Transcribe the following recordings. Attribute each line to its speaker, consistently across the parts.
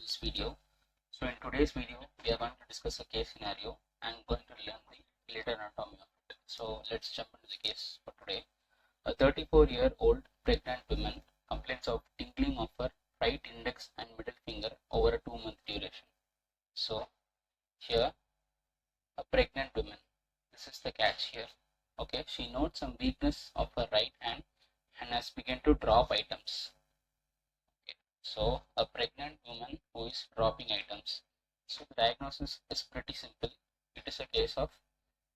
Speaker 1: this video. So in today's video, we are going to discuss a case scenario and going to learn the related anatomy of it. So let's jump into the case for today. A 34-year-old pregnant woman complains of tingling of her right index and middle finger over a 2-month duration. So here, a pregnant woman. This is the catch here. Okay, she notes some weakness of her right hand and has begun to drop items. So a pregnant woman who is dropping items. So the diagnosis is pretty simple. It is a case of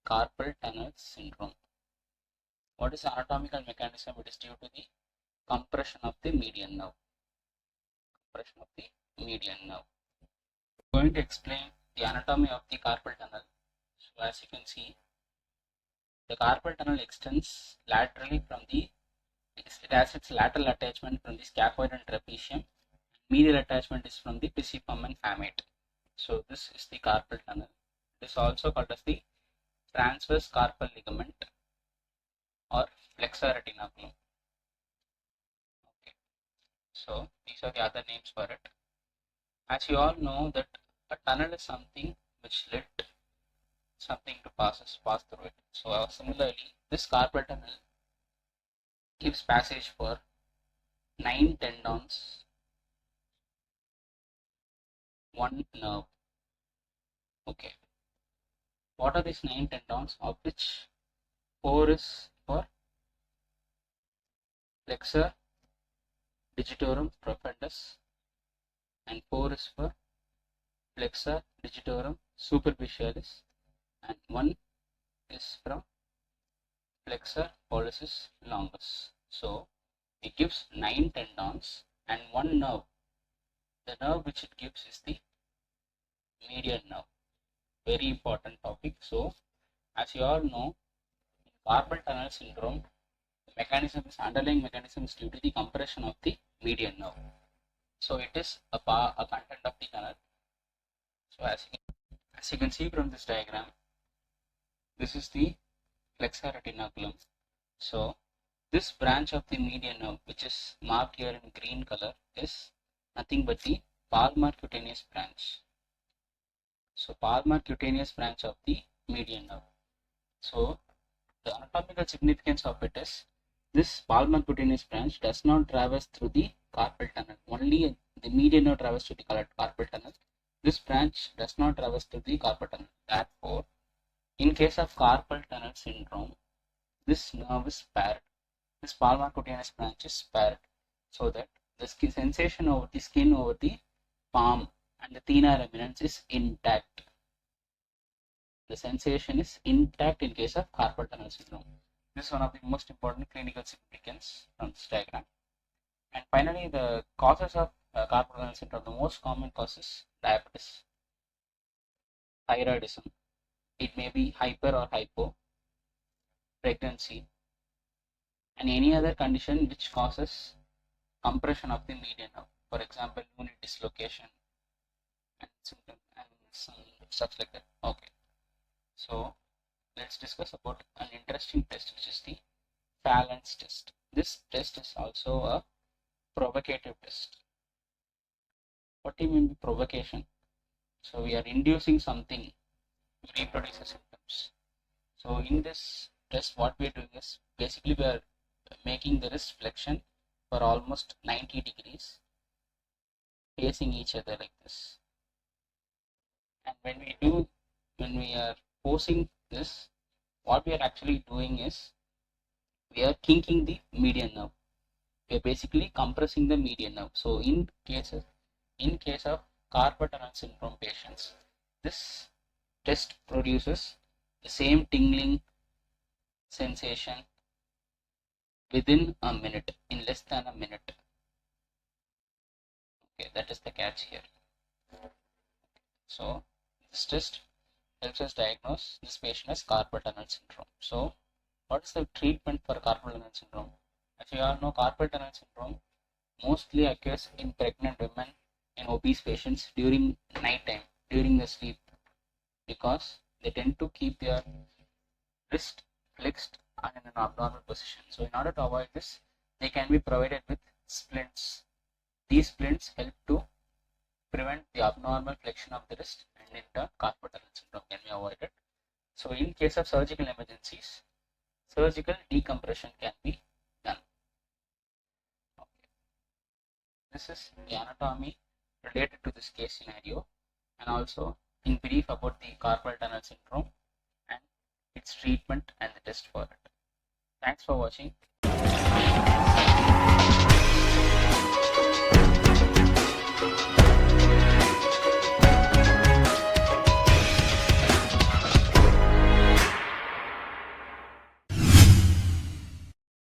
Speaker 1: carpal tunnel syndrome. What is the anatomical mechanism? It is due to the compression of the median nerve. Compression of the median nerve. I'm going to explain the anatomy of the carpal tunnel. So as you can see, the carpal tunnel extends laterally from the, it has its lateral attachment from the scaphoid and trapezium. Medial attachment is from the pisiform and hamate. So this is the carpal tunnel. It is also called as the transverse carpal ligament or flexor retinaculum. Okay. So these are the other names for it. As you all know that a tunnel is something which let something to pass through it. So similarly, this carpal tunnel gives passage for 9 tendons, 1 nerve. Okay. What are these 9 tendons, of which 4 is for flexor digitorum profundus and 4 is for flexor digitorum superficialis and 1 is from flexor pollicis longus. So it gives 9 tendons and 1 nerve. The nerve which it gives is the median nerve. Very important topic. So as you all know, in carpal tunnel syndrome, the underlying mechanism is due to the compression of the median nerve. So it is a content of the tunnel. So as you can see from this diagram, this is the flexor retinaculum. So this branch of the median nerve, which is marked here in green color, is nothing but the palmar cutaneous branch. So palmar cutaneous branch of the median nerve. So the anatomical significance of it is this palmar cutaneous branch does not traverse through the carpal tunnel. Only the median nerve travels through the carpal tunnel. This branch does not traverse through the carpal tunnel. Therefore, in case of carpal tunnel syndrome, this nerve is spared. This palmar cutaneous branch is spared, so that the sensation over the skin over the palm and the thenar eminence is intact. The sensation is intact in case of carpal tunnel syndrome. This is one of the most important clinical significance from this diagram. And finally, the causes of carpal tunnel syndrome, the most common causes diabetes, thyroidism, it may be hyper or hypo, pregnancy, and any other condition which causes compression of the median nerve. For example, unit dislocation and symptom and some stuff like that. Okay. So let's discuss about an interesting test, which is the Phalen's test. This test is also a provocative test. What do you mean by provocation? So we are inducing something to reproduce the symptoms. So in this test, what we are doing is basically we are making the wrist flexion for almost 90 degrees, facing each other like this. And when we are forcing this, what we are actually doing is we are kinking the median nerve. We are basically compressing the median nerve. So in case of carpal tunnel syndrome patients, this test produces the same tingling sensation within a minute, in less than a minute. Okay, that is the catch here. So this test helps us diagnose this patient as carpal tunnel syndrome. So what is the treatment for carpal tunnel syndrome? As you all know, carpal tunnel syndrome mostly occurs in pregnant women and obese patients during night time, during the sleep, because they tend to keep their wrist flexed and in an abnormal position. So in order to avoid this, they can be provided with splints. These splints help to prevent the abnormal flexion of the wrist, and in turn carpal tunnel syndrome can be avoided. So in case of surgical emergencies, surgical decompression can be done. Okay. This is the anatomy related to this case scenario, and also in brief about the carpal tunnel syndrome and its treatment and the test for it. Thanks for watching.